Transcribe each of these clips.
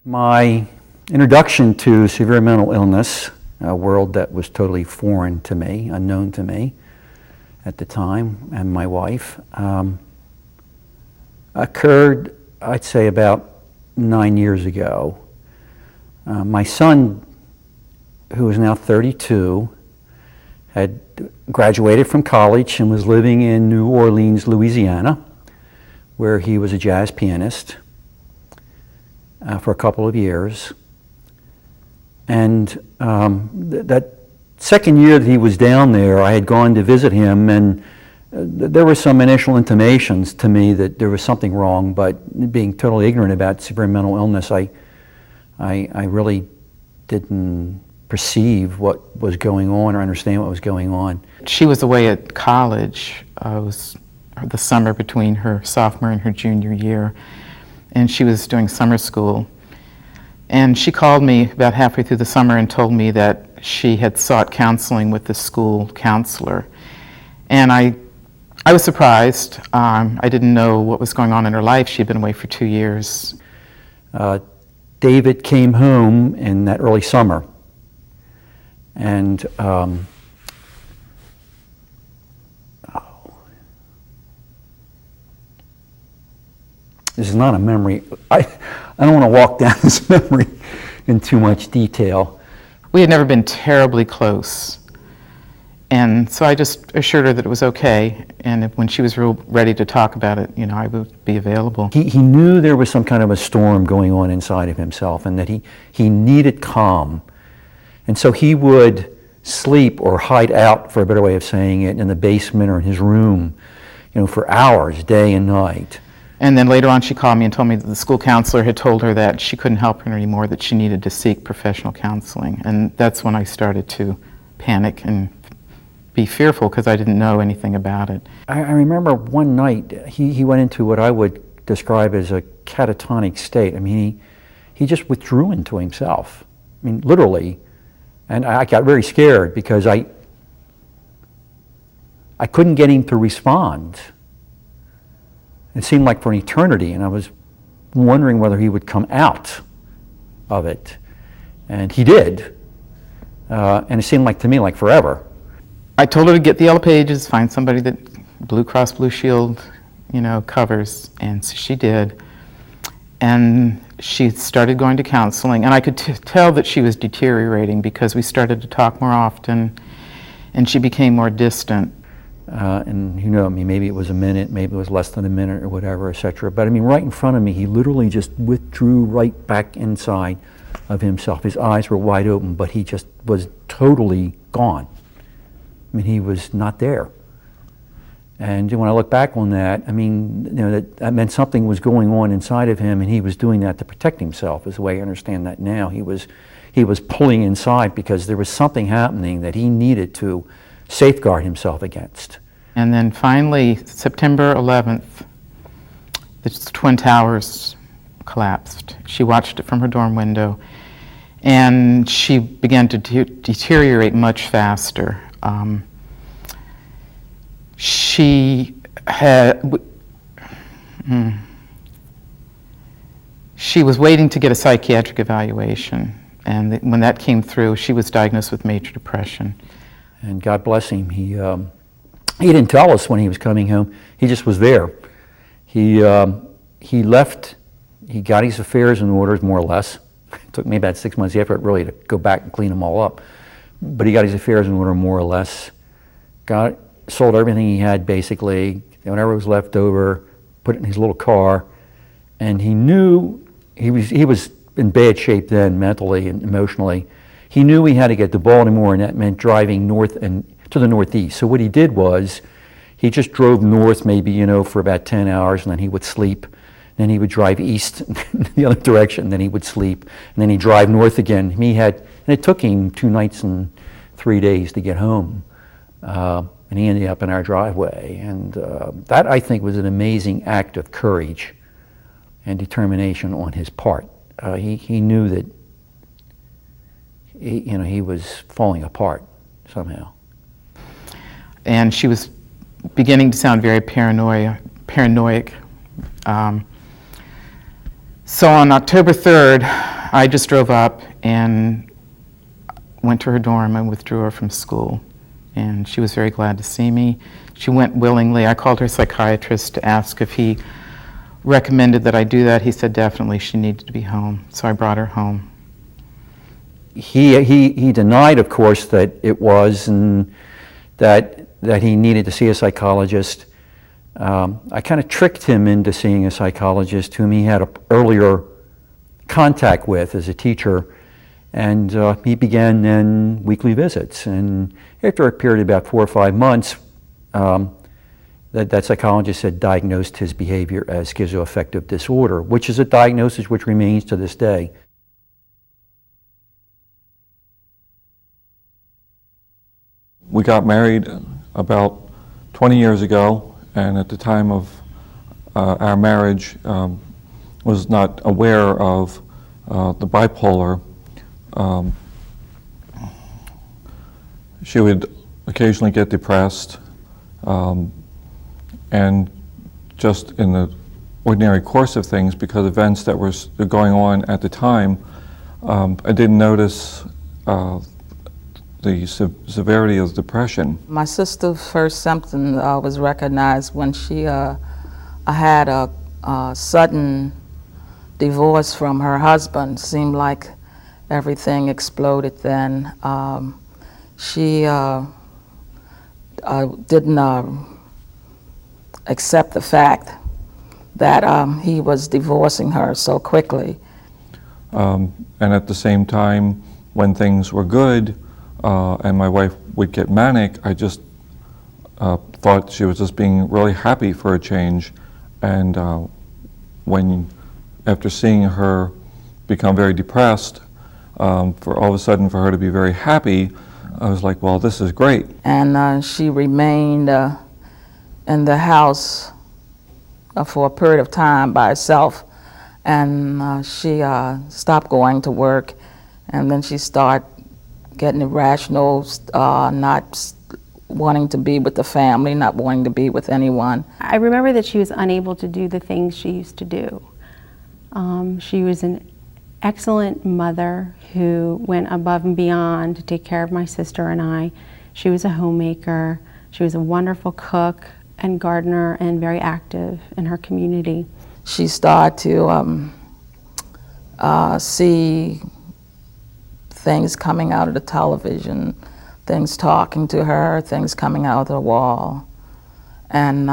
My introduction to severe mental illness, a world that was totally foreign to me, unknown to me at the time, and my wife, occurred, I'd say, about 9 years ago. My son, who is now 32, had graduated from college and was living in New Orleans, Louisiana, where he was a jazz pianist for a couple of years. And that second year that he was down there, I had gone to visit him, and there were some initial intimations to me that there was something wrong, but being totally ignorant about severe mental illness, I really didn't perceive what was going on or understand what was going on. She was away at college. It was the summer between her sophomore and her junior year, and she was doing summer school. And she called me about halfway through the summer and told me that she had sought counseling with the school counselor. And I was surprised. I didn't know what was going on in her life. She had been away for 2 years. David came home in that early summer, and this is not a memory. I don't want to walk down this memory in too much detail. We had never been terribly close, and so I just assured her that it was okay, and when she was ready to talk about it, I would be available. He knew there was some kind of a storm going on inside of himself, and that he needed calm. And so he would sleep or hide out, for a better way of saying it, in the basement or in his room, for hours, day and night. And then later on she called me and told me that the school counselor had told her that she couldn't help her anymore, that she needed to seek professional counseling. And that's when I started to panic and be fearful because I didn't know anything about it. I remember one night he went into what I would describe as a catatonic state. I mean, he just withdrew into himself. I mean, literally. And I got very scared because I couldn't get him to respond. It seemed like for an eternity, and I was wondering whether he would come out of it. And he did. And it seemed like to me like forever. I told her to get the Yellow Pages, find somebody that Blue Cross Blue Shield, covers, and so she did. And she started going to counseling, and I could tell that she was deteriorating because we started to talk more often, and she became more distant. And maybe it was a minute, maybe it was less than a minute or whatever, etc. But right in front of me, he literally just withdrew right back inside of himself. His eyes were wide open, but he just was totally gone. He was not there. And when I look back on that, that meant something was going on inside of him, and he was doing that to protect himself, is the way I understand that now. He was pulling inside because there was something happening that he needed to safeguard himself against. And then finally, September 11th, the Twin Towers collapsed. She watched it from her dorm window, and she began to deteriorate much faster. She was waiting to get a psychiatric evaluation, and when that came through, she was diagnosed with major depression. And God bless him, he didn't tell us when he was coming home. He just was there. He left. He got his affairs in order, more or less. It took me about 6 months effort really to go back and clean them all up. But he got his affairs in order, more or less. Sold everything he had, basically. Whatever was left over, put it in his little car. And he knew he was in bad shape then, mentally and emotionally. He knew he had to get to Baltimore, and that meant driving north and to the northeast. So what he did was, he just drove north maybe, for about 10 hours, and then he would sleep. Then he would drive east the other direction, and then he would sleep. And then he'd drive north again. And it took him 2 nights and 3 days to get home. And he ended up in our driveway. And that, I think, was an amazing act of courage and determination on his part. He knew that he was falling apart somehow. And she was beginning to sound very paranoid. So on October 3rd, I just drove up and went to her dorm and withdrew her from school. And she was very glad to see me. She went willingly. I called her psychiatrist to ask if he recommended that I do that. He said definitely she needed to be home. So I brought her home. He denied, of course, that it was, and that he needed to see a psychologist. I kind of tricked him into seeing a psychologist whom he had an earlier contact with as a teacher, and he began then weekly visits. And after a period of about 4 or 5 months, that psychologist had diagnosed his behavior as schizoaffective disorder, which is a diagnosis which remains to this day. We got married about 20 years ago, and at the time of our marriage, was not aware of the bipolar. She would occasionally get depressed, and just in the ordinary course of things, because events that were going on at the time, I didn't notice the severity of depression. My sister's first symptom was recognized when she had a sudden divorce from her husband. Seemed like everything exploded then. She didn't accept the fact that he was divorcing her so quickly. And at the same time, when things were good, and my wife would get manic, I just thought she was just being really happy for a change. And after seeing her become very depressed, for all of a sudden for her to be very happy, I was like, well, this is great. And she remained in the house for a period of time by herself. And she stopped going to work, and then she started getting irrational, not wanting to be with the family, not wanting to be with anyone. I remember that she was unable to do the things she used to do. She was an excellent mother who went above and beyond to take care of my sister and I. She was a homemaker. She was a wonderful cook and gardener and very active in her community. She started to see things coming out of the television, things talking to her, things coming out of the wall. And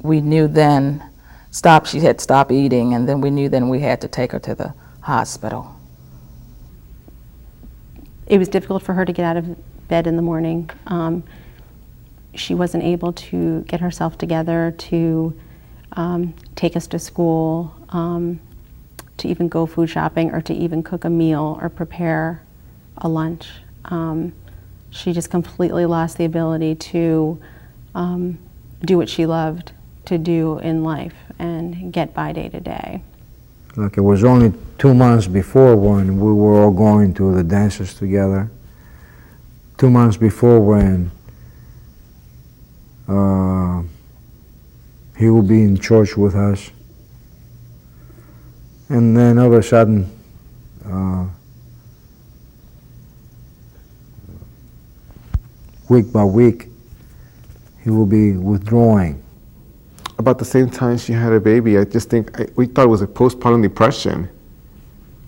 we knew then, she had stopped eating, and then we knew then we had to take her to the hospital. It was difficult for her to get out of bed in the morning. She wasn't able to get herself together to take us to school, to even go food shopping, or to even cook a meal or prepare a lunch. She just completely lost the ability to do what she loved to do in life and get by day to day. Like, it was only 2 months before when we were all going to the dances together. 2 months before when he would be in church with us. And then all of a sudden, week by week, he will be withdrawing. About the same time she had a baby, I just think, we thought it was a postpartum depression.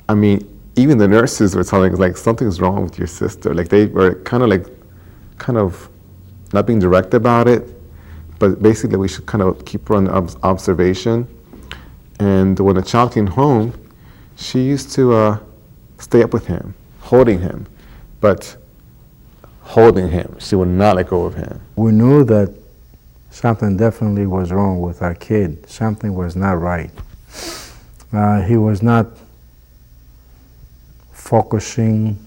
I mean, even the nurses were telling us, like, something's wrong with your sister. Like, they were kind of not being direct about it, but basically we should kind of keep her on observation. And when the child came home, she used to stay up with him, holding him, but holding him. She would not let go of him. We knew that something definitely was wrong with our kid. Something was not right. He was not focusing.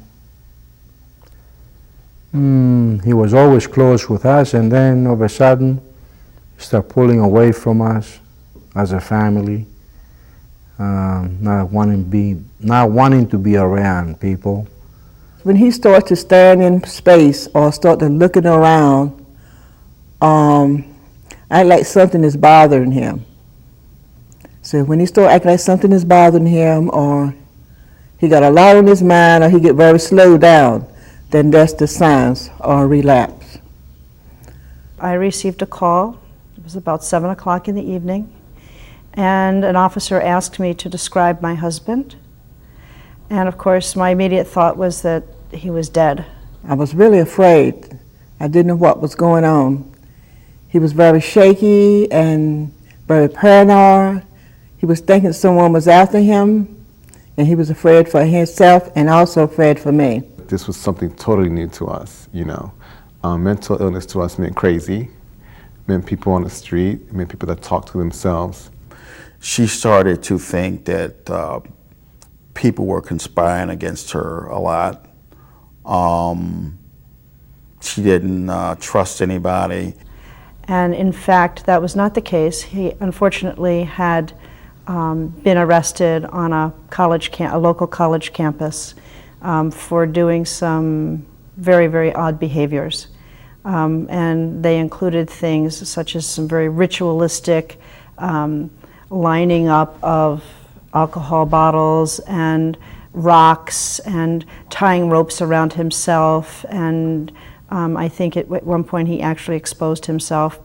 He was always close with us, and then all of a sudden, he started pulling away from us as a family, not wanting to be around people. When he starts to stand in space or start to looking around, act like something is bothering him. So when he starts acting like something is bothering him, or he got a lot on his mind or he get very slowed down, then that's the signs of relapse. I received a call. It was about 7 o'clock in the evening, and an officer asked me to describe my husband. And of course, my immediate thought was that he was dead. I was really afraid. I didn't know what was going on. He was very shaky and very paranoid. He was thinking someone was after him, and he was afraid for himself and also afraid for me. This was something totally new to us, you know. Mental illness to us meant crazy, meant people on the street, meant people that talk to themselves. She started to think that people were conspiring against her a lot. She didn't trust anybody. And in fact, that was not the case. He unfortunately had been arrested on a local college campus for doing some very, very odd behaviors. And they included things such as some very ritualistic lining up of alcohol bottles and rocks and tying ropes around himself. And I think at one point he actually exposed himself.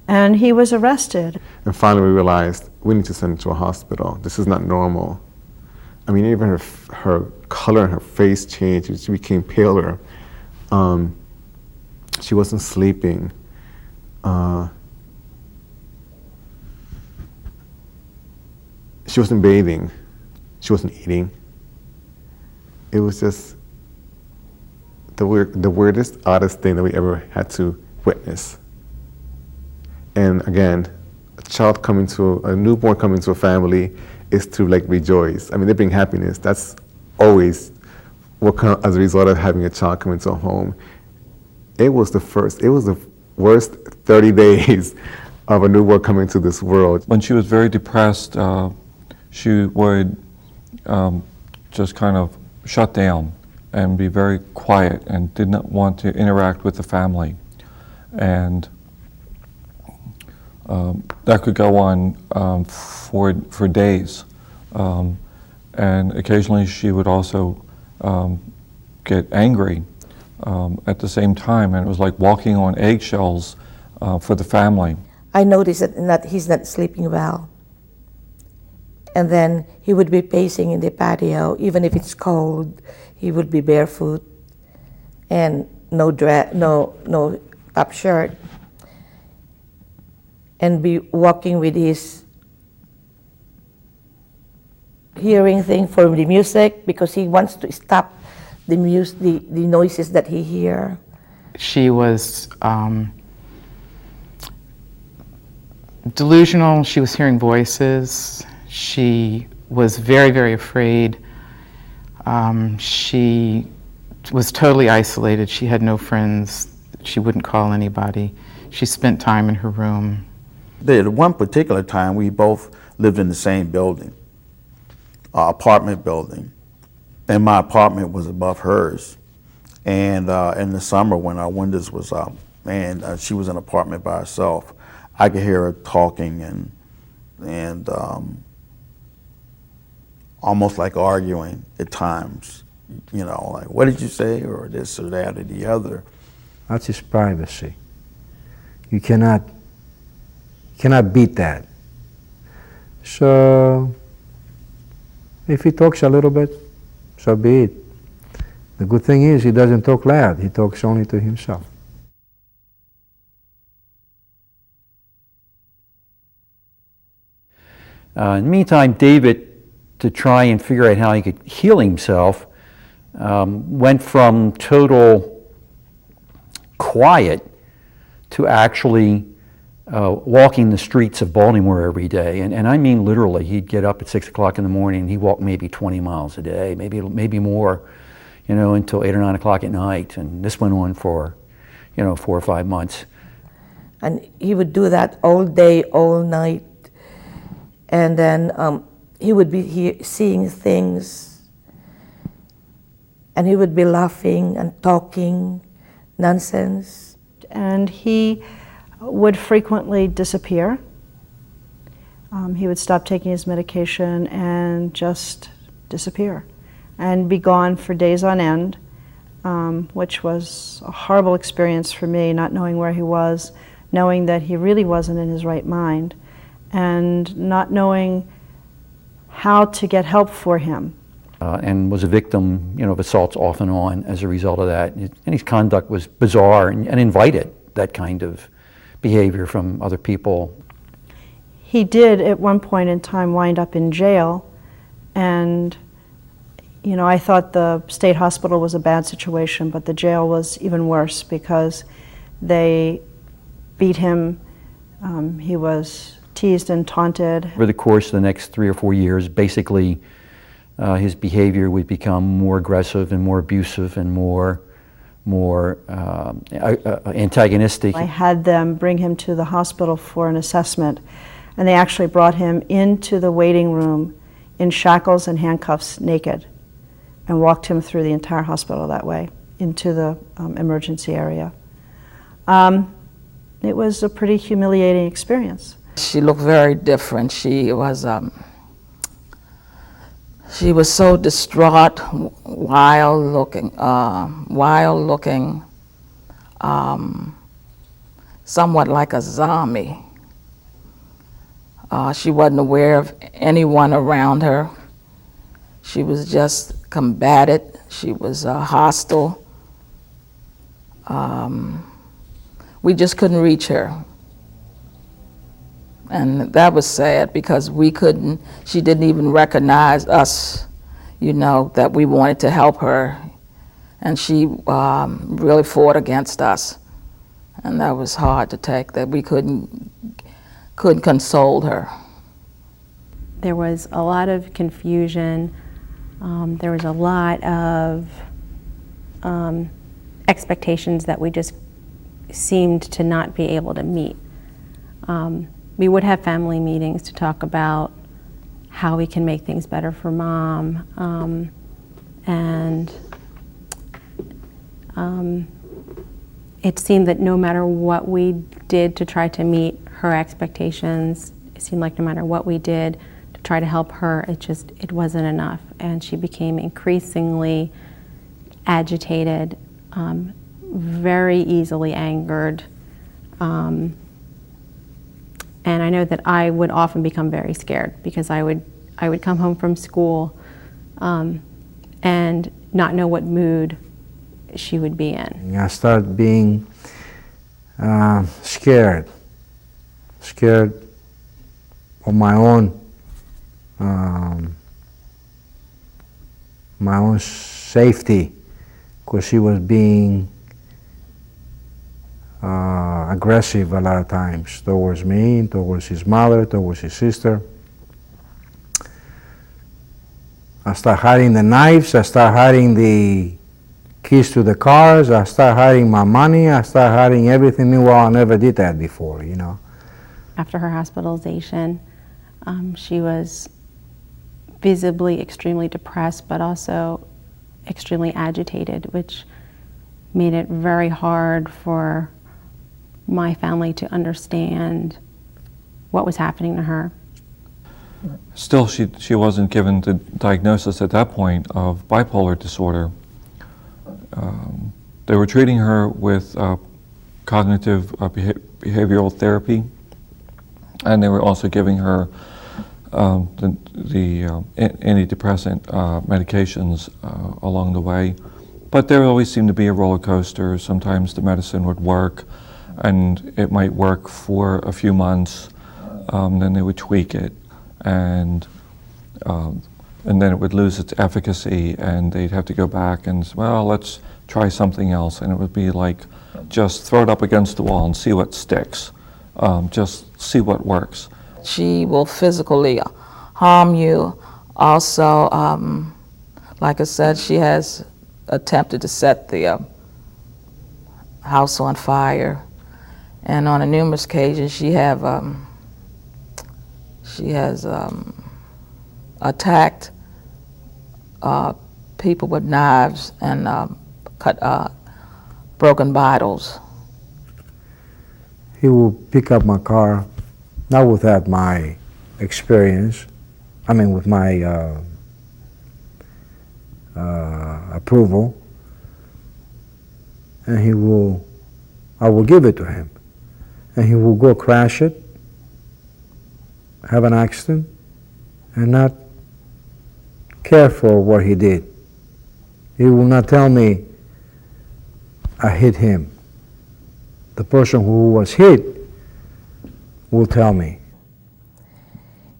And he was arrested. And finally we realized we need to send her to a hospital. This is not normal. I mean, even her color and her face changed. She became paler. She wasn't sleeping. She wasn't bathing. She wasn't eating. It was just the weirdest, oddest thing that we ever had to witness. And again, a newborn coming to a family is to like rejoice. I mean, they bring happiness. That's always what comes as a result of having a child come into a home. It was the worst 30 days of a newborn coming to this world. When she was very depressed, she would just kind of shut down and be very quiet and did not want to interact with the family. And that could go on for days. And occasionally she would also get angry at the same time, and it was like walking on eggshells for the family. I noticed that he's not sleeping well. And then he would be pacing in the patio, even if it's cold. He would be barefoot and no top shirt, and be walking with his hearing thing for the music because he wants to stop the noises that he hears. She was delusional. She was hearing voices. She was very, very afraid. She was totally isolated. She had no friends. She wouldn't call anybody. She spent time in her room. At one particular time, we both lived in the same building, apartment building, and my apartment was above hers. And in the summer when our windows was up, and she was in an apartment by herself, I could hear her talking and almost like arguing at times, you know, like, what did you say, or this or that or the other. That's his privacy. You cannot beat that. So if he talks a little bit, so be it. The good thing is he doesn't talk loud. He talks only to himself. In the meantime, David, to try and figure out how he could heal himself, went from total quiet to actually walking the streets of Baltimore every day. And I mean literally, he'd get up at 6 o'clock in the morning and he'd walk maybe 20 miles a day, maybe more, you know, until 8 or 9 o'clock at night. And this went on for, 4 or 5 months. And he would do that all day, all night. And then he would be seeing things, and he would be laughing and talking nonsense. And he would frequently disappear. He would stop taking his medication and just disappear and be gone for days on end, which was a horrible experience for me, not knowing where he was, knowing that he really wasn't in his right mind, and not knowing how to get help for him. And was a victim, of assaults off and on as a result of that. And his conduct was bizarre and invited that kind of behavior from other people. He did, at one point in time, wind up in jail, and I thought the state hospital was a bad situation, but the jail was even worse because they beat him. He was teased and taunted. Over the course of the next 3 or 4 years, basically, his behavior would become more aggressive and more abusive and more antagonistic. I had them bring him to the hospital for an assessment, and they actually brought him into the waiting room in shackles and handcuffs, naked, and walked him through the entire hospital that way into the emergency area. It was a pretty humiliating experience. She looked very different. She was so distraught, wild looking, somewhat like a zombie. She wasn't aware of anyone around her. She was just combative. She was hostile. We just couldn't reach her. And that was sad because she didn't even recognize us, that we wanted to help her. And she really fought against us. And that was hard to take, that we couldn't console her. There was a lot of confusion. There was a lot of expectations that we just seemed to not be able to meet. We would have family meetings to talk about how we can make things better for Mom, and it seemed that no matter what we did to try to meet her expectations, it seemed like no matter what we did to try to help her, it wasn't enough, and she became increasingly agitated, very easily angered. And I know that I would often become very scared because I would come home from school and not know what mood she would be in. I started being scared of my own safety, because she was being aggressive a lot of times towards me, towards his mother, towards his sister. I start hiding the knives, I start hiding the keys to the cars, I start hiding my money, I start hiding everything. Meanwhile, I never did that before, After her hospitalization, she was visibly extremely depressed, but also extremely agitated, which made it very hard for my family to understand what was happening to her. Still, she wasn't given the diagnosis at that point of bipolar disorder. They were treating her with cognitive behavioral therapy, and they were also giving her the antidepressant medications along the way. But there always seemed to be a roller coaster. Sometimes the medicine would work, and it might work for a few months, then they would tweak it, and then it would lose its efficacy, and they'd have to go back and, well, let's try something else. And it would be like, just throw it up against the wall and see what sticks. Just see what works. She will physically harm you. Also, like I said, she has attempted to set the house on fire. And on numerous occasions, she has attacked people with knives and cut broken bottles. He will pick up my car, not without my experience, with my approval, and I will give it to him, and he will go crash it, have an accident, and not care for what he did. He will not tell me I hit him. The person who was hit will tell me.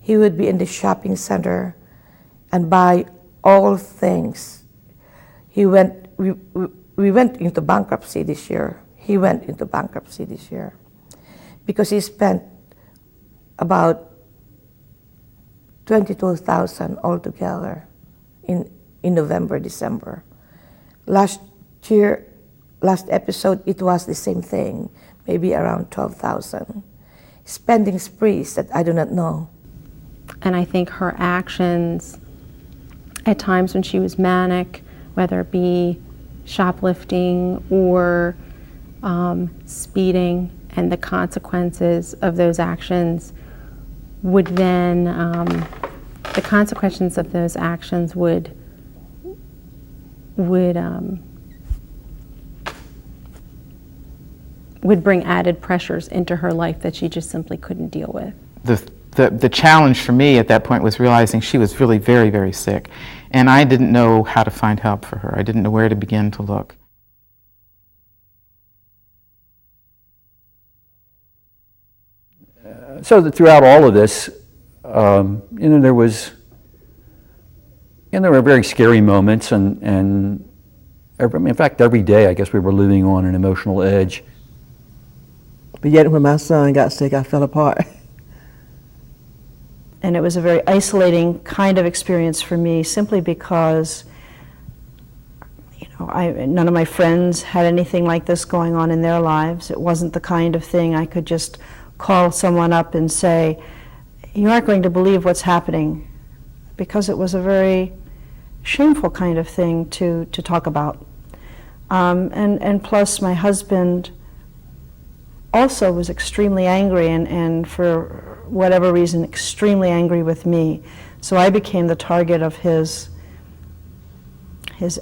He would be in the shopping center and buy all things. We went into bankruptcy this year. He went into bankruptcy this year because he spent about $22,000 altogether in November, December. Last episode, it was the same thing, maybe around $12,000. Spending sprees that I do not know. And I think her actions at times when she was manic, whether it be shoplifting or speeding, and the consequences of those actions would then, the consequences of those actions would bring added pressures into her life that she just simply couldn't deal with. The challenge for me at that point was realizing she was really very, very sick, and I didn't know how to find help for her. I didn't know where to begin to look. So that throughout all of this, there were very scary moments, and in fact, every day I guess we were living on an emotional edge. But yet when my son got sick, I fell apart. And it was a very isolating kind of experience for me, simply because none of my friends had anything like this going on in their lives. It wasn't the kind of thing I could just call someone up and say, you aren't going to believe what's happening, because it was a very shameful kind of thing to talk about. And plus my husband also was extremely angry, and for whatever reason, extremely angry with me. So I became the target of his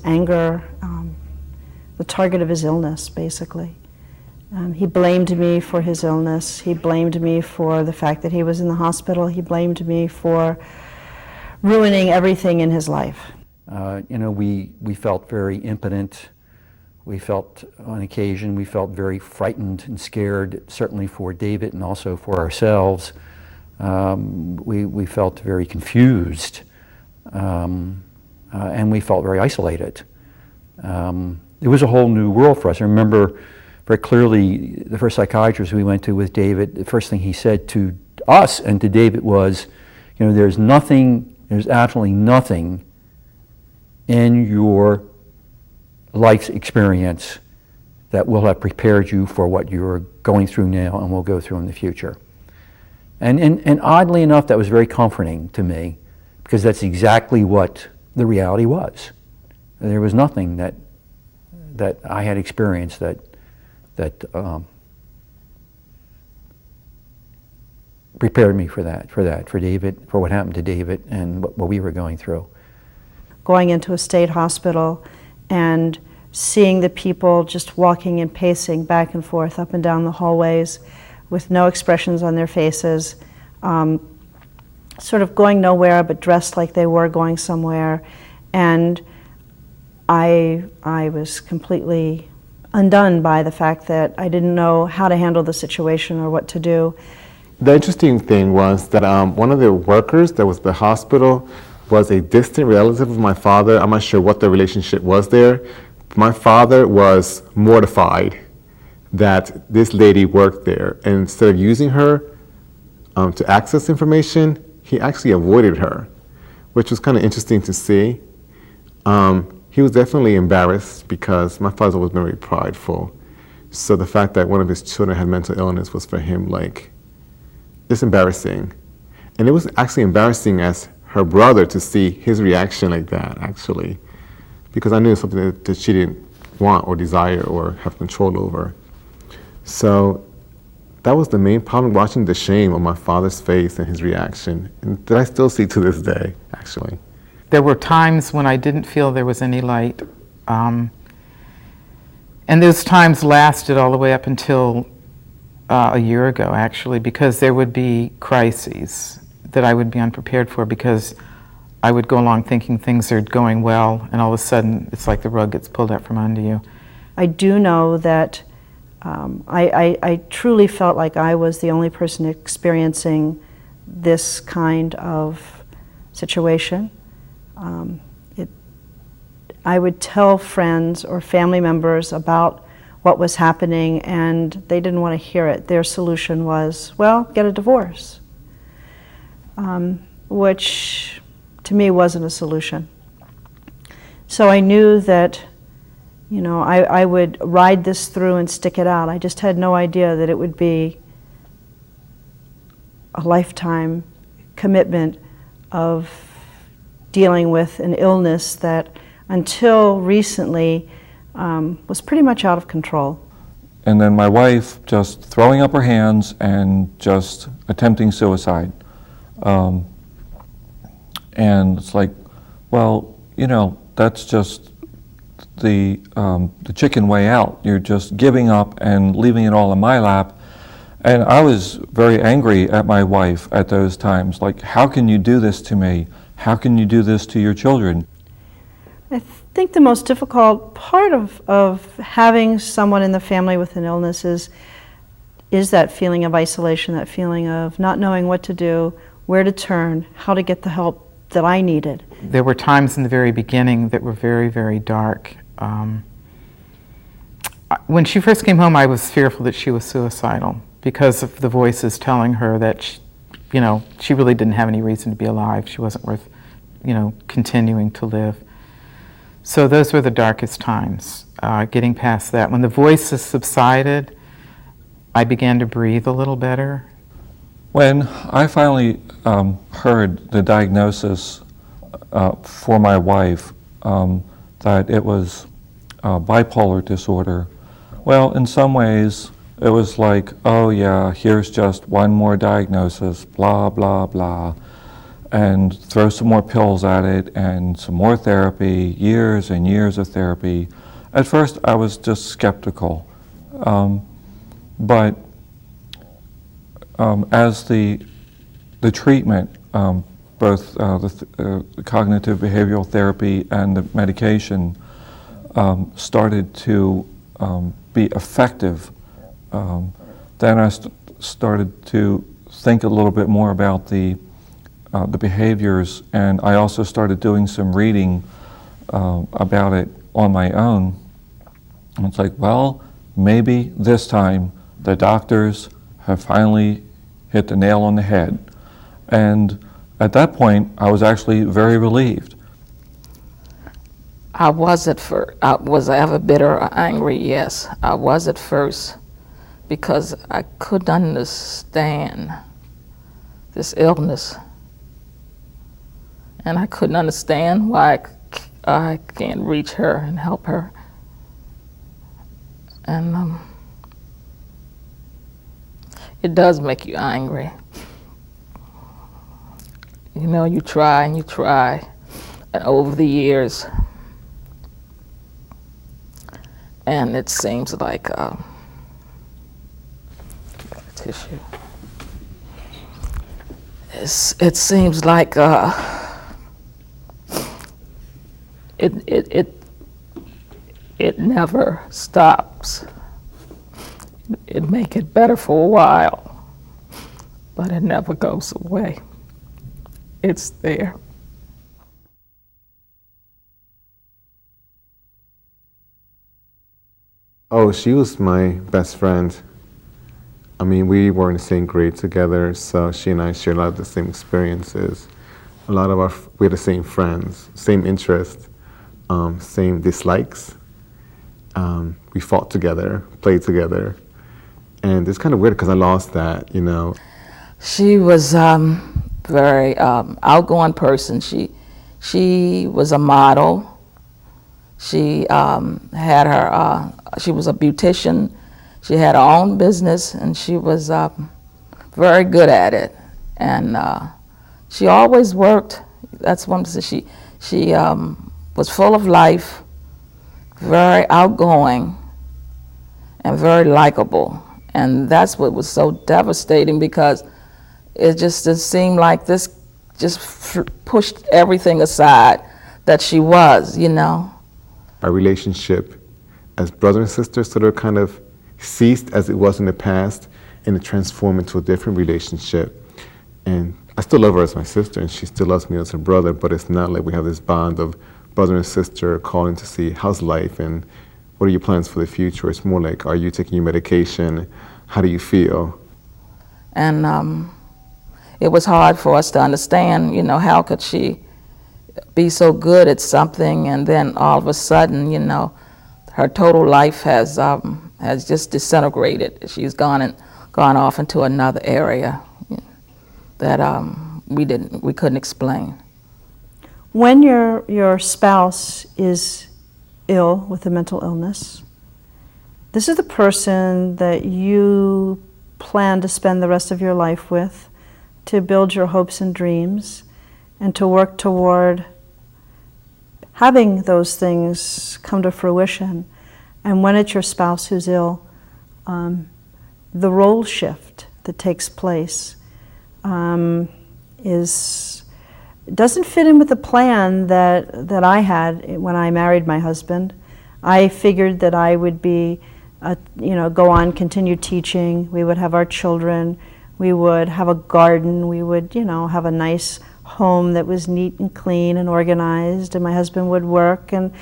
anger, the target of his illness, basically. He blamed me for his illness. He blamed me for the fact that he was in the hospital. He blamed me for ruining everything in his life. We felt very impotent. We felt, on occasion, we felt very frightened and scared, certainly for David and also for ourselves. We felt very confused, and we felt very isolated. It was a whole new world for us. I remember very clearly the first psychiatrist we went to with David, the first thing he said to us and to David was, there's absolutely nothing in your life's experience that will have prepared you for what you're going through now and will go through in the future. And oddly enough, that was very comforting to me, because that's exactly what the reality was. There was nothing that I had experienced that prepared me for David, for what happened to David and what we were going through. Going into a state hospital and seeing the people just walking and pacing back and forth up and down the hallways with no expressions on their faces, sort of going nowhere but dressed like they were going somewhere. And I was completely undone by the fact that I didn't know how to handle the situation or what to do. The interesting thing was that one of the workers that was at the hospital was a distant relative of my father. I'm not sure what the relationship was there. My father was mortified that this lady worked there, and instead of using her to access information, he actually avoided her, which was kind of interesting to see. He was definitely embarrassed because my father was very prideful. So the fact that one of his children had mental illness was for him it's embarrassing. And it was actually embarrassing as her brother to see his reaction like that, actually, because I knew it was something that she didn't want or desire or have control over. So that was the main problem, watching the shame on my father's face and his reaction, and that I still see to this day, actually. there were times when I didn't feel there was any light. And those times lasted all the way up until a year ago, actually, because there would be crises that I would be unprepared for, because I would go along thinking things are going well, and all of a sudden it's like the rug gets pulled out from under you. I do know that I truly felt like I was the only person experiencing this kind of situation. I would tell friends or family members about what was happening, and they didn't want to hear it. Their solution was, well, get a divorce, which to me wasn't a solution. So I knew that, you know, I would ride this through and stick it out. I just had no idea that it would be a lifetime commitment of dealing with an illness that until recently was pretty much out of control. And then my wife just throwing up her hands and just attempting suicide. And it's like, well, you know, that's just the chicken way out. You're just giving up and leaving it all in my lap. And I was very angry at my wife at those times. Like, how can you do this to me? How can you do this to your children? I think the most difficult part of having someone in the family with an illness is that feeling of isolation, that feeling of not knowing what to do, where to turn, how to get the help that I needed. There were times in the very beginning that were very, very dark. When she first came home, I was fearful that she was suicidal because of the voices telling her that she, you know, she really didn't have any reason to be alive. She wasn't worth, you know, continuing to live. So those were the darkest times, getting past that. When the voices subsided, I began to breathe a little better. When I finally heard the diagnosis for my wife, that it was bipolar disorder, well, in some ways, it was like, oh yeah, here's just one more diagnosis, blah, blah, blah, and throw some more pills at it and some more therapy, years and years of therapy. At first, I was just skeptical, but as the treatment, both the cognitive behavioral therapy and the medication started to be effective, then I started to think a little bit more about the behaviors, and I also started doing some reading about it on my own. And it's like, well, maybe this time the doctors have finally hit the nail on the head. And at that point, I was actually very relieved. I was at first. Was I ever bitter or angry? Yes, I was at first, because I couldn't understand this illness. And I couldn't understand why I can't reach her and help her. And it does make you angry. You know, you try and you try, and over the years, and it seems like tissue. It seems like it never stops. It make it better for a while, but it never goes away. It's there. Oh, she was my best friend. I mean, we were in the same grade together, so she and I shared a lot of the same experiences. We had the same friends, same interests, same dislikes. We fought together, played together, and it's kind of weird because I lost that, you know. She was very outgoing person. She was a model. She had her. She was a beautician. She had her own business, and she was very good at it. And she always worked. That's one thing. She was full of life, very outgoing, and very likable. And that's what was so devastating, because it just seemed like this just pushed everything aside that she was, you know. Our relationship as brother and sister sort of kind of ceased as it was in the past, and it transformed into a different relationship. And I still love her as my sister, and she still loves me as her brother, but it's not like we have this bond of brother and sister calling to see how's life and what are your plans for the future. It's more like, are you taking your medication? How do you feel? And it was hard for us to understand, you know, how could she be so good at something, and then all of a sudden, you know, her total life has just disintegrated. She's gone off into another area that we couldn't explain. When your spouse is ill with a mental illness, this is the person that you plan to spend the rest of your life with, to build your hopes and dreams, and to work toward having those things come to fruition. And when it's your spouse who's ill, the role shift that takes place doesn't fit in with the plan that I had when I married my husband. I figured that I would be, go on, continue teaching. We would have our children. We would have a garden. We would, have a nice home that was neat and clean and organized. And my husband would work and,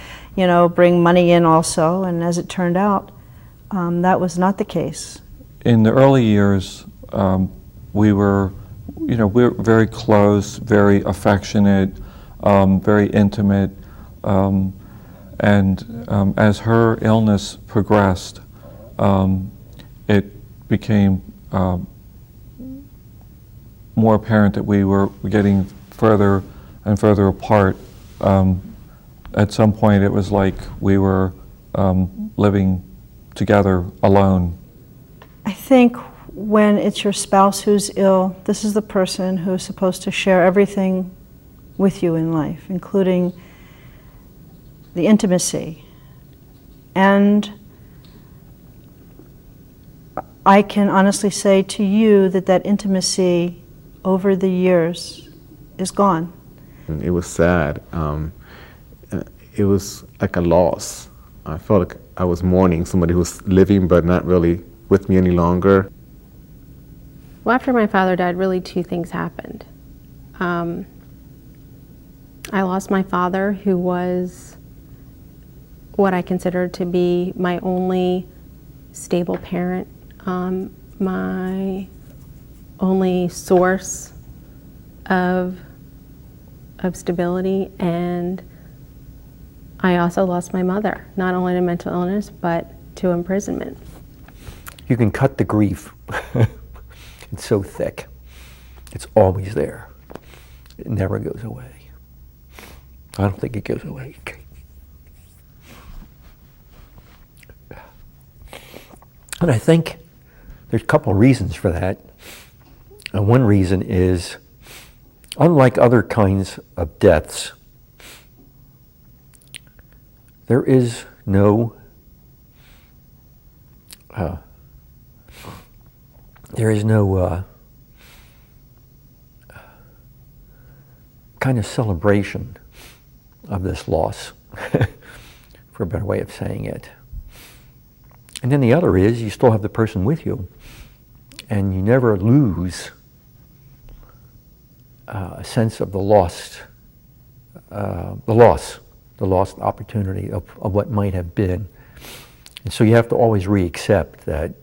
bring money in also. And as it turned out, that was not the case. In the early years, we were very close, very affectionate, very intimate, and as her illness progressed, it became more apparent that we were getting further and further apart. At some point, it was like we were living together alone. I think when it's your spouse who's ill, this is the person who's supposed to share everything with you in life, including the intimacy. And I can honestly say to you that intimacy over the years is gone. It was sad. It was like a loss. I felt like I was mourning somebody who was living but not really with me any longer. Well, after my father died, really two things happened. I lost my father, who was what I considered to be my only stable parent, my only source of stability, and I also lost my mother, not only to mental illness, but to imprisonment. You can cut the grief. It's so thick. It's always there. It never goes away. I don't think it goes away. And I think there's a couple of reasons for that. And one reason is, unlike other kinds of deaths, there is no kind of celebration of this loss, for a better way of saying it. And then the other is, you still have the person with you, and you never lose a sense of the lost opportunity of what might have been. And so you have to always re-accept that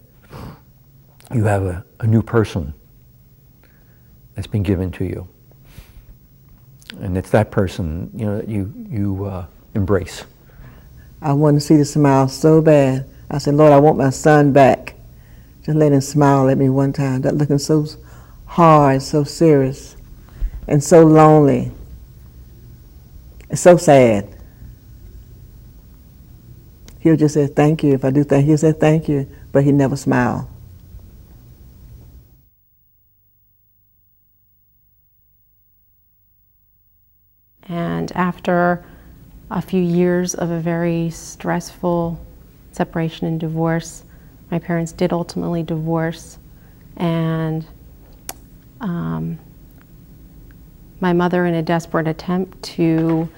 you have a new person that's been given to you. And it's that person, that you embrace. I wanted to see the smile so bad. I said, Lord, I want my son back. Just let him smile at me one time. That looking so hard, so serious, and so lonely. It's so sad. He'll just say thank you. If I do thank you, he'll say thank you, but he never smiled. And after after a few years of a very stressful separation and divorce, my parents did ultimately divorce, and my mother, in a desperate attempt to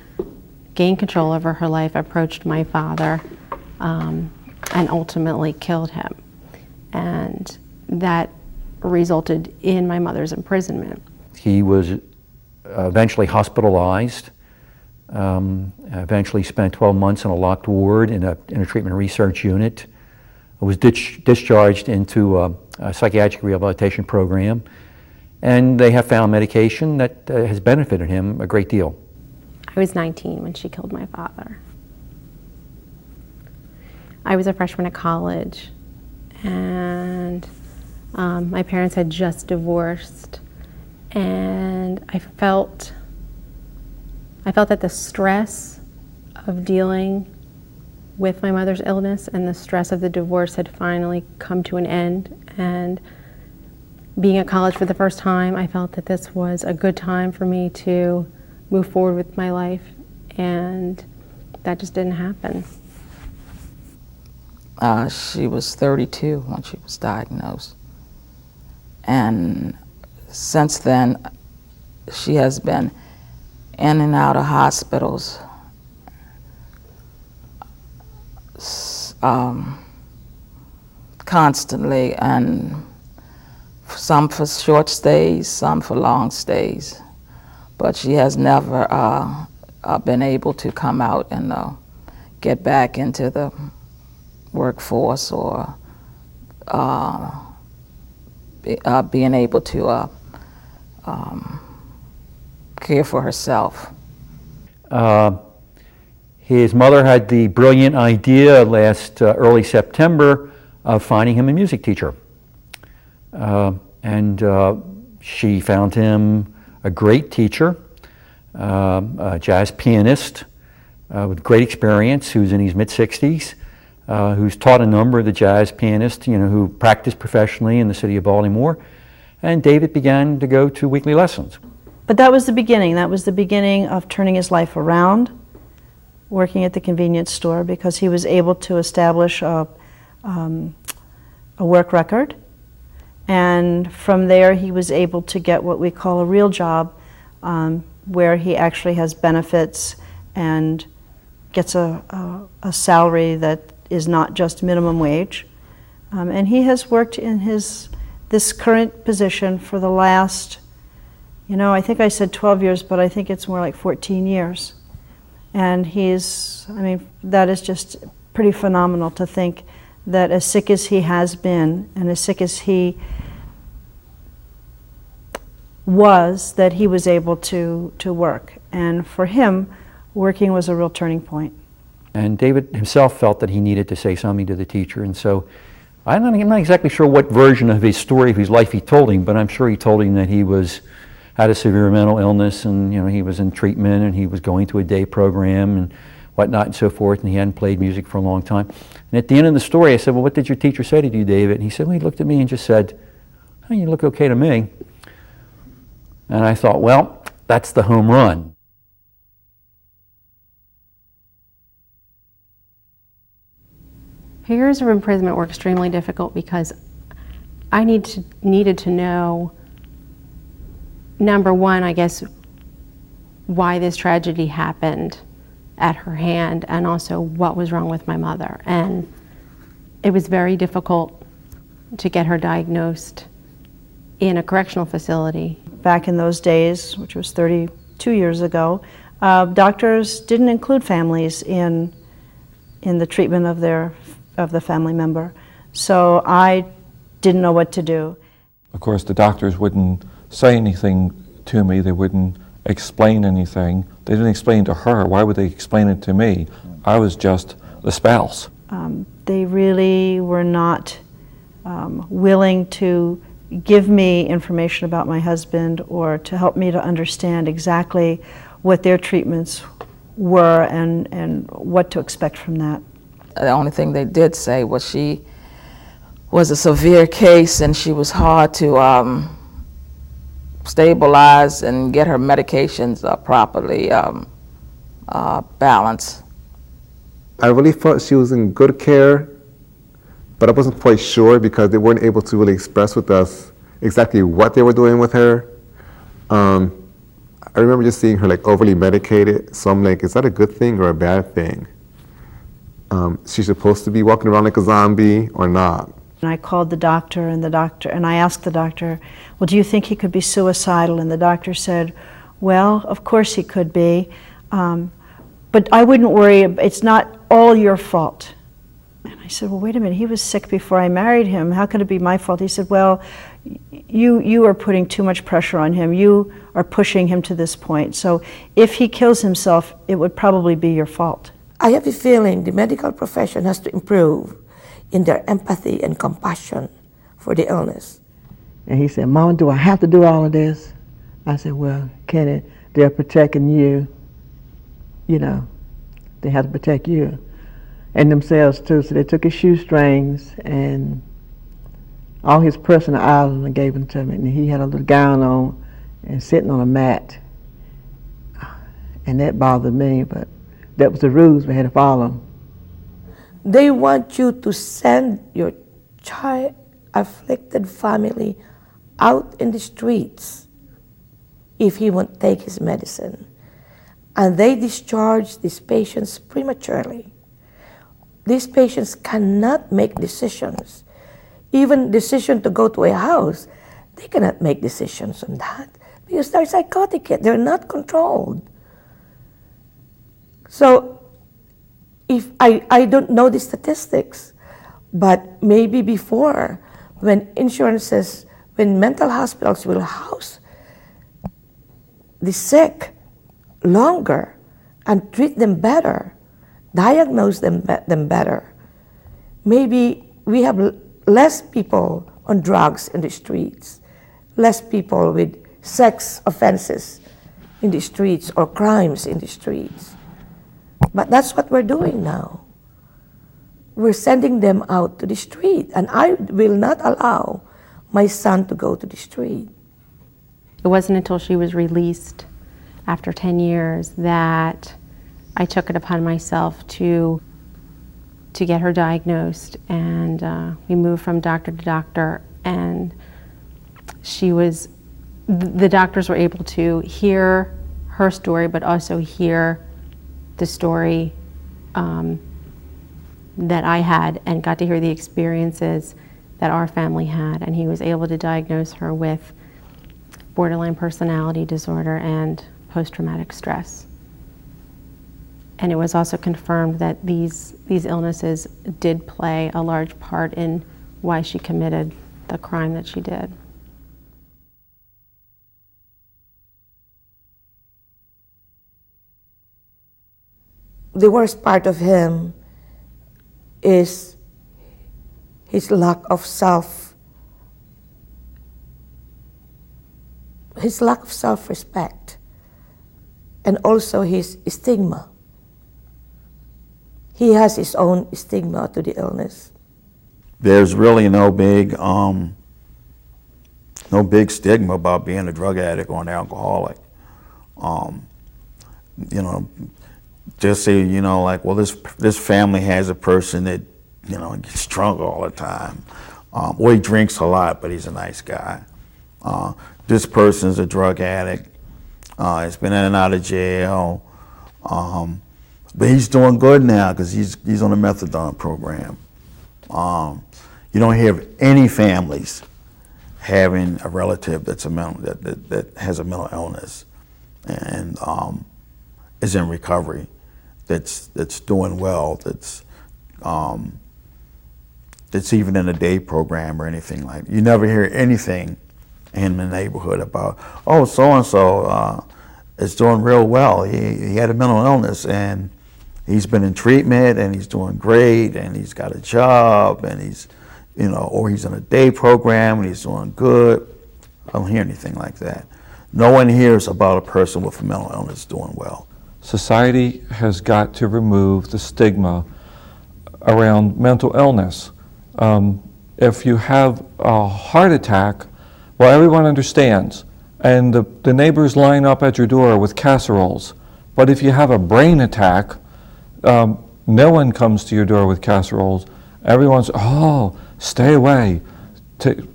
gain control over her life, approached my father and ultimately killed him. And that resulted in my mother's imprisonment. He was eventually hospitalized, eventually spent 12 months in a locked ward in a treatment research unit, was discharged into a psychiatric rehabilitation program, and they have found medication that has benefited him a great deal. I was 19 when she killed my father. I was a freshman at college, and my parents had just divorced, and I felt that the stress of dealing with my mother's illness and the stress of the divorce had finally come to an end. And being at college for the first time, I felt that this was a good time for me to move forward with my life, and that just didn't happen. She was 32 when she was diagnosed. And since then, she has been in and out of hospitals, constantly, and some for short stays, some for long stays. But she has never been able to come out and get back into the workforce or being able to care for herself. His mother had the brilliant idea last early September of finding him a music teacher. And she found him a great teacher, a jazz pianist with great experience, who's in his mid-60s, who's taught a number of the jazz pianists, who practice professionally in the city of Baltimore. And David began to go to weekly lessons. But that was the beginning. That was the beginning of turning his life around, working at the convenience store, because he was able to establish a work record. And from there, he was able to get what we call a real job, where he actually has benefits and gets a salary that is not just minimum wage. And he has worked in this current position for the last, I think I said 12 years, but I think it's more like 14 years. And that is just pretty phenomenal to think that as sick as he has been and as sick as he was, that he was able to work. And for him, working was a real turning point. And David himself felt that he needed to say something to the teacher, and so I'm not exactly sure what version of his story of his life he told him, but I'm sure he told him that he had a severe mental illness, and he was in treatment, and he was going to a day program and whatnot and so forth, and he hadn't played music for a long time. And at the end of the story, I said, "Well, what did your teacher say to you, David?" And he said, "Well, he looked at me and just said, 'Oh, you look okay to me.'" And I thought, well, that's the home run. Years of imprisonment were extremely difficult because I needed to know, number one, I guess, why this tragedy happened at her hand, and also what was wrong with my mother. And it was very difficult to get her diagnosed in a correctional facility. Back in those days, which was 32 years ago, doctors didn't include families in the treatment of the family member. So I didn't know what to do. Of course, the doctors wouldn't say anything to me. They wouldn't explain anything. They didn't explain to her. Why would they explain it to me? I was just the spouse. They really were not willing to give me information about my husband or to help me to understand exactly what their treatments were and what to expect from that. The only thing they did say was she was a severe case and she was hard to stabilize and get her medications properly balance. I really thought she was in good care, but I wasn't quite sure because they weren't able to really express with us exactly what they were doing with her. I remember just seeing her like overly medicated, so I'm like, is that a good thing or a bad thing? She's supposed to be walking around like a zombie or not? And I called the doctor, and I asked the doctor, well, do you think he could be suicidal? And the doctor said, well, of course he could be, but I wouldn't worry, it's not all your fault. And I said, well, wait a minute, he was sick before I married him. How could it be my fault? He said, well, you are putting too much pressure on him. You are pushing him to this point. So if he kills himself, it would probably be your fault. I have a feeling the medical profession has to improve in their empathy and compassion for the illness. And he said, Mama, do I have to do all of this? I said, well, Kenny, they're protecting you. You know, they have to protect you. And themselves too. So they took his shoestrings and all his personal items and gave them to me. And he had a little gown on and sitting on a mat. And that bothered me, but that was the rules we had to follow. They want you to send your child-afflicted family out in the streets if he won't take his medicine. And they discharge these patients prematurely. These patients cannot make decisions. Even decision to go to a house, they cannot make decisions on that because they're psychotic yet. They're not controlled. So if I don't know the statistics, but maybe before, when mental hospitals will house the sick longer and treat them better, diagnose them better, maybe we have less people on drugs in the streets, less people with sex offenses in the streets or crimes in the streets. But that's what we're doing now. We're sending them out to the street, and I will not allow my son to go to the street. It wasn't until she was released after 10 years that I took it upon myself to get her diagnosed, and we moved from doctor to doctor, and the doctors were able to hear her story but also hear the story that I had, and got to hear the experiences that our family had, and he was able to diagnose her with borderline personality disorder and post-traumatic stress. And it was also confirmed that these illnesses did play a large part in why she committed the crime that she did. The worst part of him is his lack of self-respect, and also his stigma. He has his own stigma to the illness. There's really no big stigma about being a drug addict or an alcoholic. Just say, like, well, this family has a person that, gets drunk all the time. Or he drinks a lot, but he's a nice guy. This person's a drug addict. He's been in and out of jail. But he's doing good now because he's on a methadone program. You don't hear of any families having a relative that has a mental illness and is in recovery, that's doing well, that's even in a day program or anything like that. You never hear anything in the neighborhood about, oh, so-and-so is doing real well. He had a mental illness and he's been in treatment and he's doing great and he's got a job and he's, or he's in a day program and he's doing good. I don't hear anything like that. No one hears about a person with a mental illness doing well. Society has got to remove the stigma around mental illness. If you have a heart attack, well, everyone understands, and the neighbors line up at your door with casseroles But if you have a brain attack, no one comes to your door with casseroles. Everyone's, oh, stay away.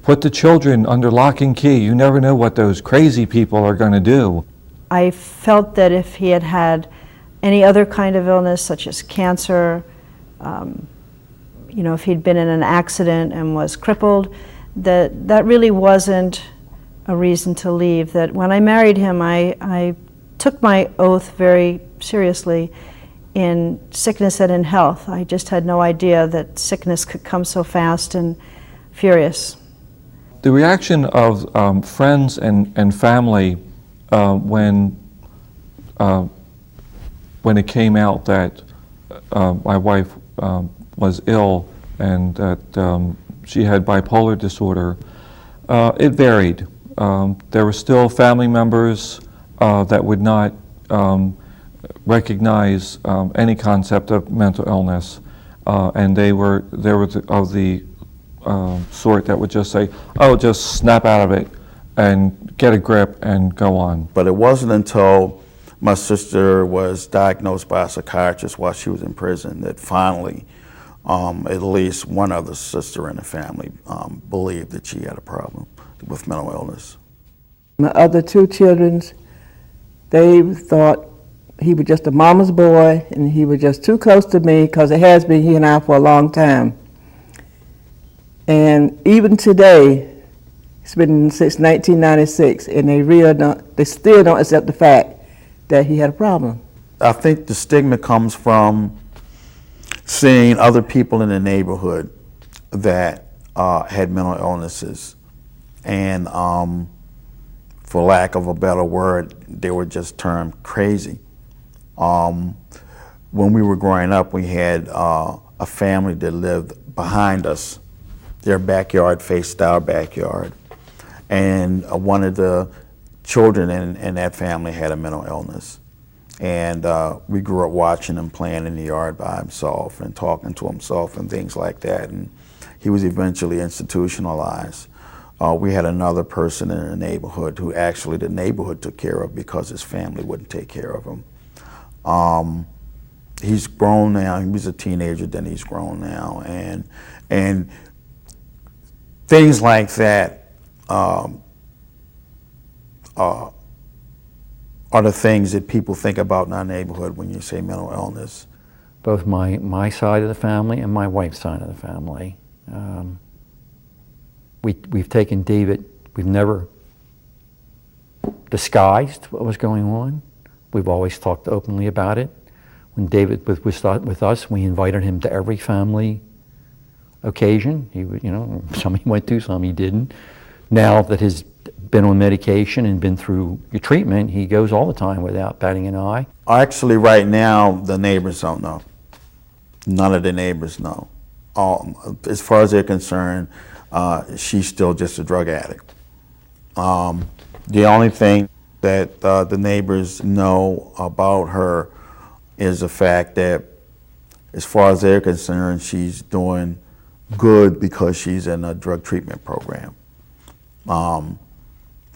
Put the children under lock and key. You never know what those crazy people are going to do. I felt that if he had had any other kind of illness, such as cancer, if he'd been in an accident and was crippled, that really wasn't a reason to leave. That when I married him, I took my oath very seriously in sickness and in health. I just had no idea that sickness could come so fast and furious. The reaction of friends and family when it came out that my wife was ill and that she had bipolar disorder, it varied. There were still family members that would not recognize any concept of mental illness, and they were of the sort that would just say, oh, just snap out of it and get a grip and go on. But it wasn't until my sister was diagnosed by a psychiatrist while she was in prison that finally at least one other sister in the family believed that she had a problem with mental illness. My other two children, they thought he was just a mama's boy and he was just too close to me because it has been he and I for a long time. And even today, it's been since 1996, and they still don't accept the fact that he had a problem. I think the stigma comes from seeing other people in the neighborhood that had mental illnesses, and for lack of a better word, they were just termed crazy. When we were growing up, we had a family that lived behind us. Their backyard faced our backyard. And one of the children in that family had a mental illness. And we grew up watching him playing in the yard by himself and talking to himself and things like that. And he was eventually institutionalized. We had another person in the neighborhood who actually the neighborhood took care of because his family wouldn't take care of him. He's grown now. He was a teenager, then he's grown now. And things like that are the things that people think about in our neighborhood when you say mental illness. Both my side of the family and my wife's side of the family. We've taken David, we've never disguised what was going on. We've always talked openly about it. When David was with us, we invited him to every family occasion. He would, some he went to, some he didn't. Now that he's been on medication and been through your treatment, he goes all the time without batting an eye. Actually, right now, the neighbors don't know. None of the neighbors know. As far as they're concerned, she's still just a drug addict. The only thing that the neighbors know about her is the fact that, as far as they're concerned, she's doing good because she's in a drug treatment program.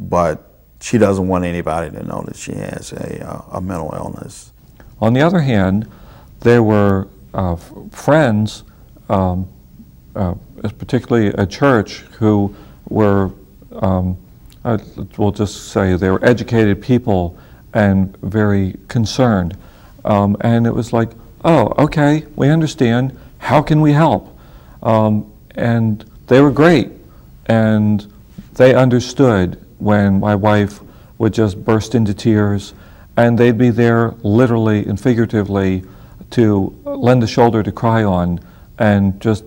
But she doesn't want anybody to know that she has a mental illness. On the other hand, there were friends, particularly at church, who were, we'll just say they were educated people and very concerned. And it was like, oh, okay, we understand. How can we help? And they were great. And they understood when my wife would just burst into tears, and they'd be there literally and figuratively to lend a shoulder to cry on and just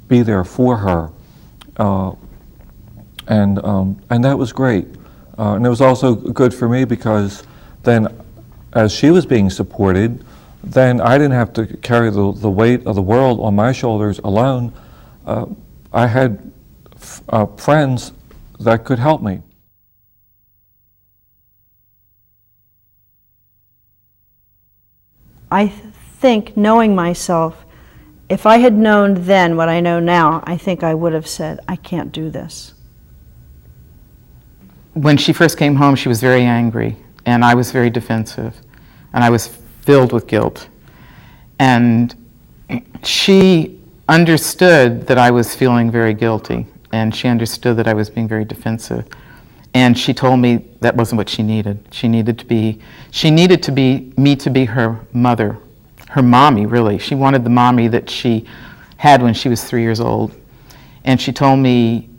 be there for her. And that was great. And it was also good for me because then as she was being supported, then I didn't have to carry the weight of the world on my shoulders alone. I had friends that could help me. I think, knowing myself, if I had known then what I know now, I think I would have said, I can't do this. When she first came home, she was very angry, and I was very defensive. and I was filled with guilt. And she understood that I was feeling very guilty, and she understood that I was being very defensive. And she told me that wasn't what she needed. She needed me to be her mother, her mommy, really. She wanted the mommy that she had when she was 3 years old. And she told me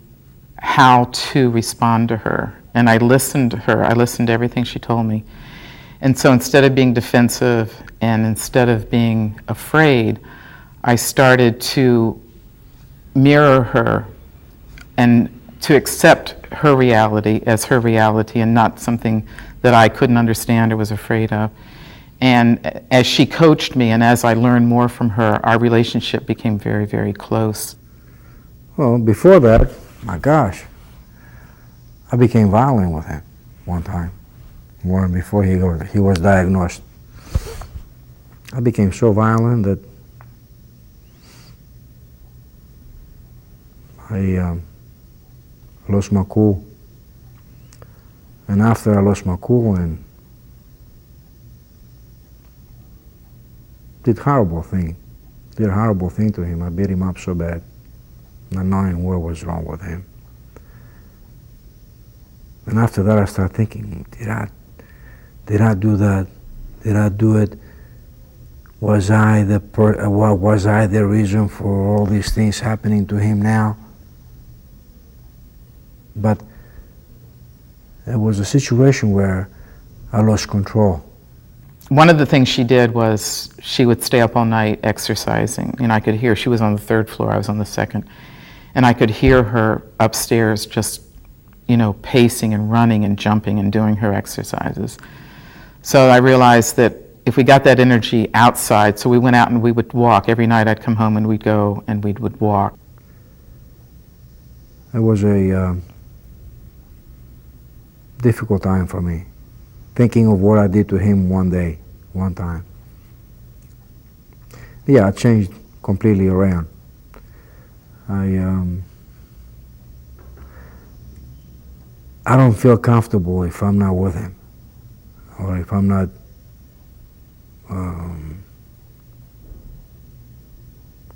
how to respond to her. And I listened to her. I listened to everything she told me. And so instead of being defensive and instead of being afraid, I started to mirror her and to accept her reality as her reality and not something that I couldn't understand or was afraid of. And as she coached me and as I learned more from her, our relationship became very, very close. Well, before that, my gosh, I became violent with him one time. Before he was diagnosed. I became so violent that I lost my cool. And after I lost my cool and did a horrible thing to him. I beat him up so bad, not knowing what was wrong with him. And after that I started thinking, did I do that? Did I do it? Was I the reason for all these things happening to him now? But it was a situation where I lost control. One of the things she did was she would stay up all night exercising, and I could hear, she was on the 3rd floor, I was on the 2nd, and I could hear her upstairs just, pacing and running and jumping and doing her exercises. So I realized that if we got that energy outside, so we went out and we would walk. Every night I'd come home and we'd go and we would walk. It was a difficult time for me, thinking of what I did to him one time. Yeah, I changed completely around. I don't feel comfortable if I'm not with him, or if I'm not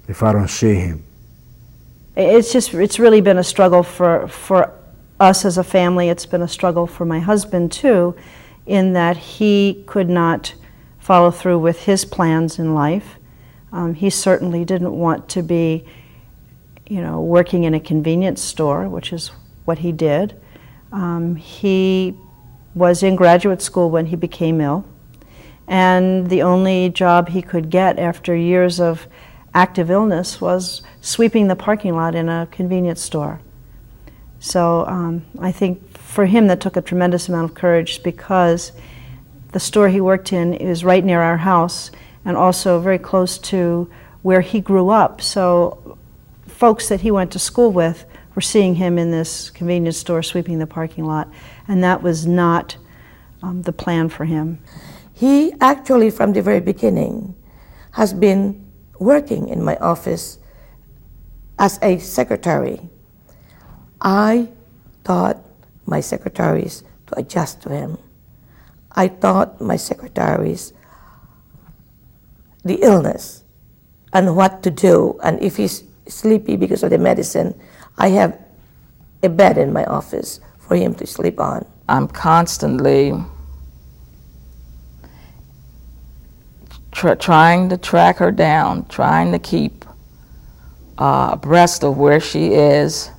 if I don't see him. It's really been a struggle for us as a family. It's been a struggle for my husband too, in that he could not follow through with his plans in life. He certainly didn't want to be, working in a convenience store, which is what he did. He was in graduate school when he became ill, and the only job he could get after years of active illness was sweeping the parking lot in a convenience store. So I think for him that took a tremendous amount of courage, because the store he worked in is right near our house and also very close to where he grew up. So folks that he went to school with were seeing him in this convenience store sweeping the parking lot, and that was not the plan for him. He actually, from the very beginning, has been working in my office as a secretary. I taught my secretaries to adjust to him. I taught my secretaries the illness and what to do, and if he's sleepy because of the medicine, I have a bed in my office for him to sleep on. I'm constantly trying to track her down, trying to keep abreast of where she is,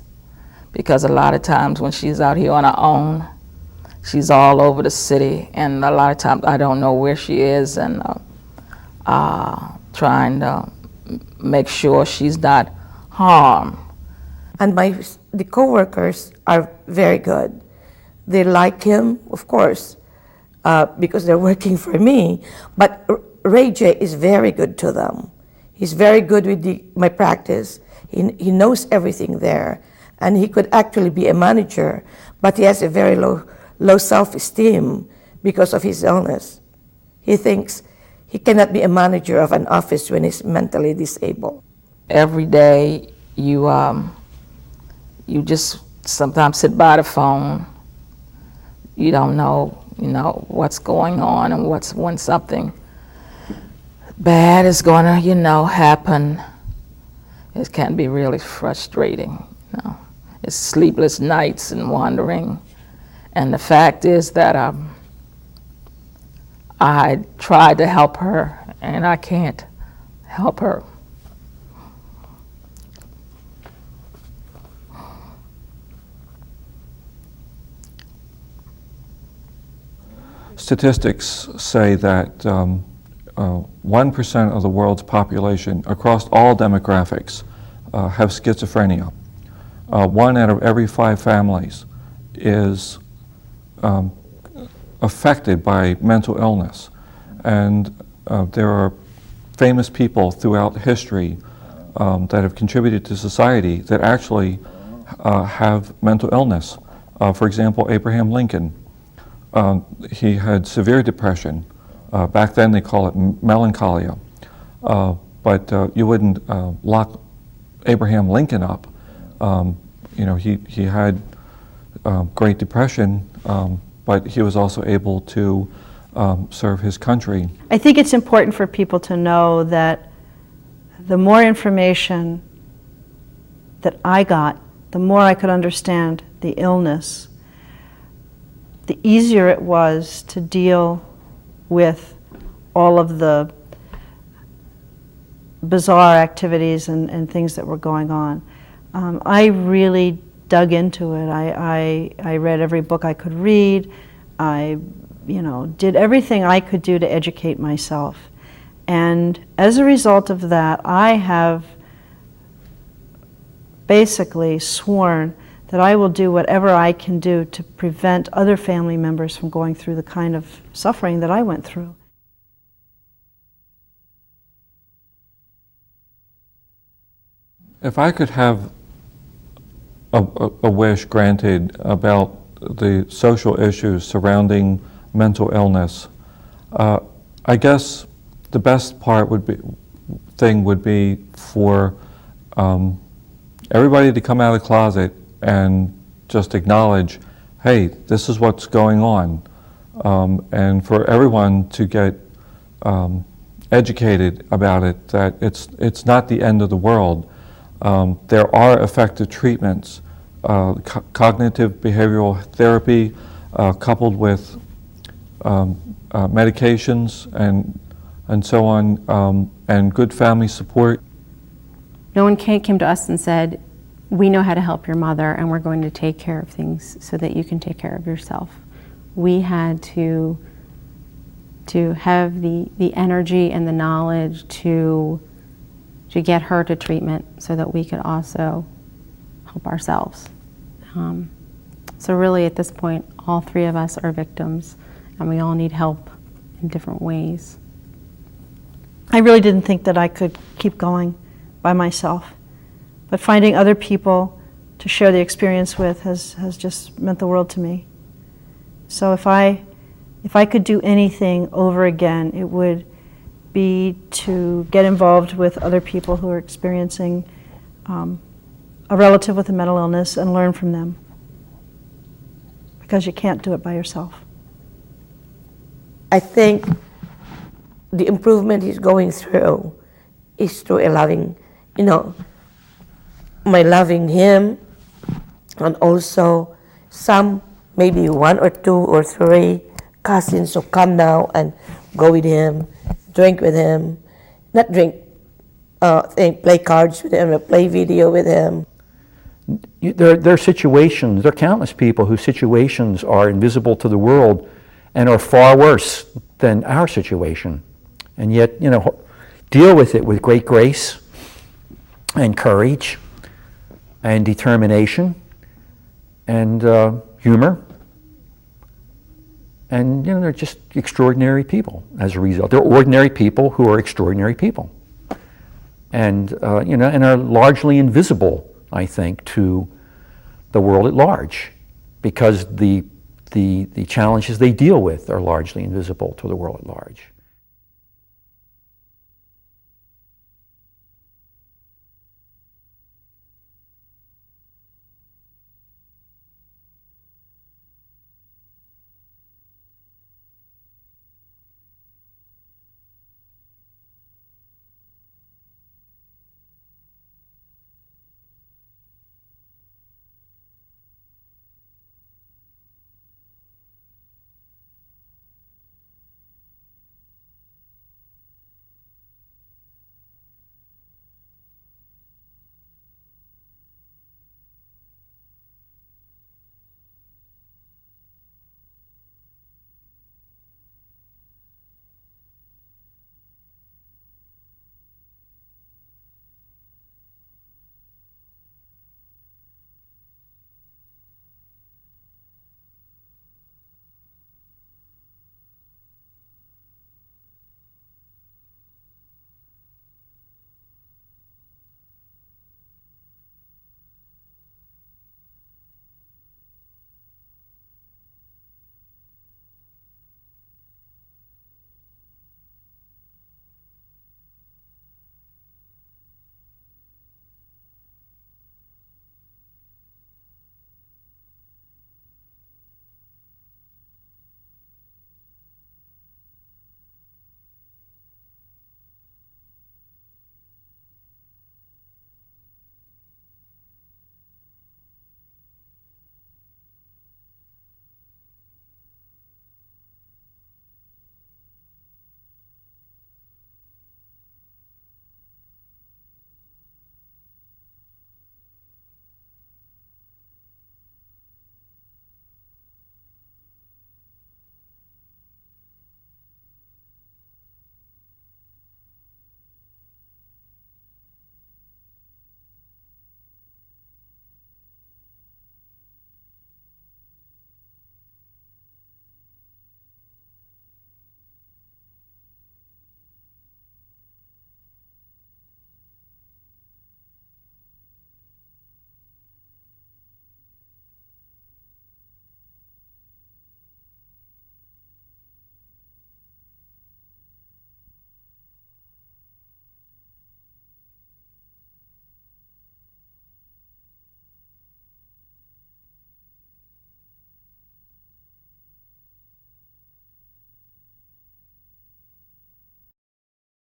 because a lot of times when she's out here on her own, she's all over the city, and a lot of times I don't know where she is, and trying to make sure she's not harmed. And the co-workers are very good. They like him, of course, because they're working for me, but Ray J is very good to them. He's very good with my practice. He knows everything there, and he could actually be a manager, but he has a very low self-esteem because of his illness. He thinks he cannot be a manager of an office when he's mentally disabled. Every day you just sometimes sit by the phone. You don't know you know, what's going on and when something bad is going to, you know, happen. It can be really frustrating, you know. It's sleepless nights and wandering. And the fact is that I tried to help her, and I can't help her. Statistics say that 1% of the world's population across all demographics have schizophrenia. 1 out of every 5 families is affected by mental illness. And there are famous people throughout history that have contributed to society that actually have mental illness. For example, Abraham Lincoln. He had severe depression. Back then they call it melancholia. But you wouldn't lock Abraham Lincoln up. You know, he had Great Depression, but he was also able to serve his country. I think it's important for people to know that the more information that I got, the more I could understand the illness, the easier it was to deal with all of the bizarre activities and things that were going on. I really dug into it. I read every book I could read. I, you know, did everything I could do to educate myself. And as a result of that, I have basically sworn that I will do whatever I can do to prevent other family members from going through the kind of suffering that I went through. If I could have a wish granted about the social issues surrounding mental illness, I guess the best would be for everybody to come out of the closet and just acknowledge, hey, this is what's going on, and for everyone to get educated about it, that it's not the end of the world. There are effective treatments, cognitive behavioral therapy coupled with medications and so on, and good family support. No one came to us and said, we know how to help your mother and we're going to take care of things so that you can take care of yourself. We had to have the energy and the knowledge to get her to treatment so that we could also help ourselves. So really at this point, all 3 of us are victims and we all need help in different ways. I really didn't think that I could keep going by myself. But finding other people to share the experience with has just meant the world to me. So if I could do anything over again, it would be to get involved with other people who are experiencing a relative with a mental illness and learn from them. Because you can't do it by yourself. I think the improvement he's going through is through allowing, you know, my loving him, and also some, maybe 1 or 2 or 3 cousins who come now and go with him, drink with him, not drink, play cards with him or play video with him. There are situations, there are countless people whose situations are invisible to the world and are far worse than our situation. And yet, you know, deal with it with great grace and courage and determination and humor. And, you know, they're just extraordinary people as a result. They're ordinary people who are extraordinary people. And, you know, and are largely invisible, I think, to the world at large, because the challenges they deal with are largely invisible to the world at large.